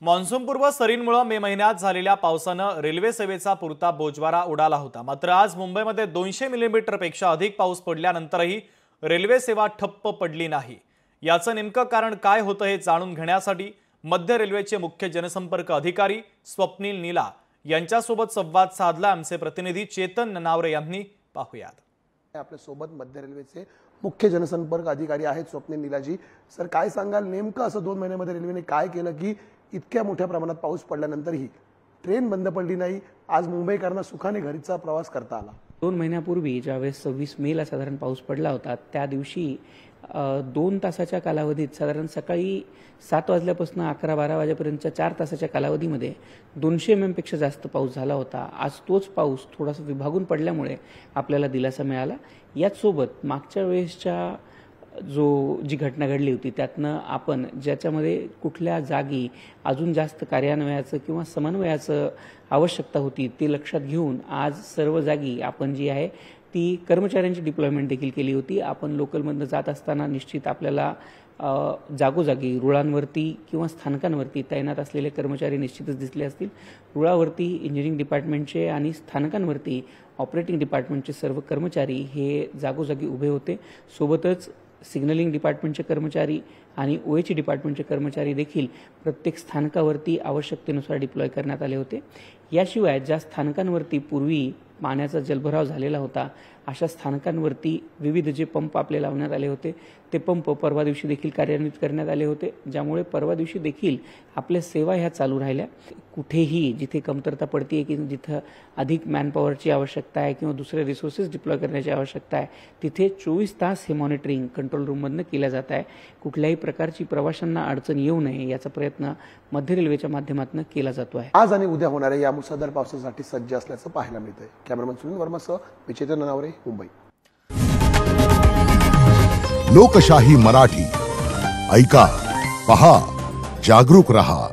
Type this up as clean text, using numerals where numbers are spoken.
मान्सूनपूर्व सरींमुळे मे महिन्यात झालेल्या पावसानं रेल्वे सेवेचा पुरता बोजवारा उडाला होता। मात्र आज मुंबईमध्ये 200 मिलीमीटरपेक्षा अधिक पाऊस पडल्यानंतरही रेल्वे सेवा ठप्प पडली नाही। याचं नेमकं कारण काय होतं हे जाणून घेण्यासाठी मध्य रेल्वेचे मुख्य जनसंपर्क अधिकारी स्वप्नील नीला यांच्यासोबत संवाद साधला आमचे प्रतिनिधी चेतन ननावरे यांनी। पाहूयात। आपल्या सोबत मध्य रेल्वेचे मुख्य जनसंपर्क अधिकारी आहेत स्वप्नील नीलाजी। सर, काय सांगाल नेमकं असं 2 महिन्यामध्ये रेल्वेने काय केलं की इतक्या मोठ्या प्रमाणात पाऊस पडल्यानंतरही ट्रेन बंद पडली नाही, आज मुंबईकरांना सुखाने घरीचा प्रवास करता आला? 2 महिन्यापूर्वी ज्यावेळेस 26 मेला साधारण पाऊस पडला होता त्या दिवशी 2 तासाच्या कालावधीत साधारण सकाळी 7 वाजल्यापासून 11-12 वाजेपर्यंतच्या 4 तासाच्या कालावधीमध्ये 200 mm पेक्षा जास्त पाऊस झाला होता। आज तोच पाऊस थोडासा विभागून पडल्यामुळे आपल्याला दिलासा मिळाला। याच सोबत मागच्या वेळेसच्या जी घटना घडली होती त्यातनं आपण ज्याच्यामध्ये कुठल्या जागी अजून जास्त कार्यान्वयाचं किंवा समन्वयाचं आवश्यकता होती ते लक्षात घेऊन आज सर्व जागी आपण जी आहे ती कर्मचाऱ्यांची डिप्लॉयमेंट देखील केली होती। आपण लोकलमधनं जात असताना निश्चित आपल्याला जागोजागी रुळांवरती किंवा स्थानकांवरती तैनात असलेले कर्मचारी निश्चितच दिसले असतील। रुळावरती इंजिनिअरिंग डिपार्टमेंटचे आणि स्थानकांवरती ऑपरेटिंग डिपार्टमेंटचे सर्व कर्मचारी हे जागोजागी उभे होते। सोबतच सिग्नलिंग डिपार्टमेंटचे कर्मचारी आणि ओएच डिपार्टमेंटचे कर्मचारी देखील प्रत्येक स्थानकावरती आवश्यकतेनुसार डिप्लॉय करण्यात आले होते। याशिवाय ज्या स्थानकांवरती पूर्वी पाण्याचा जलभराव झालेला होता अशा स्थानकांवरती विविध जे पंप आपले लावण्यात आले होते ते पंप परवा दिवशी देखील कार्यान्वित करण्यात आले होते, ज्यामुळे परवा दिवशी देखील आपल्या सेवा ह्या चालू राहिल्या। कुठेही जिथे कमतरता पडते की जिथे अधिक मॅनपॉवरची आवश्यकता आहे किंवा दुसरे रिसोर्सेस डिप्लॉय करण्याची आवश्यकता आहे तिथे 24 तास हे मॉनिटरिंग कंट्रोल रूममधनं केलं जात आहे। कुठल्याही प्रकारची प्रवाशांना अडचण येऊ नये याचा प्रयत्न मध्य रेल्वेच्या माध्यमातून केला जातो आहे। आज आणि उद्या होणाऱ्या या मुसळधार पावसासाठी सज्ज असल्याचं पाहायला मिळतंय। कॅमेरामन सुनील वर्मासह मी चेतन ननावरे, मुंबई। लोकशाही मराठी ऐका, पहा, जागरूक रहा।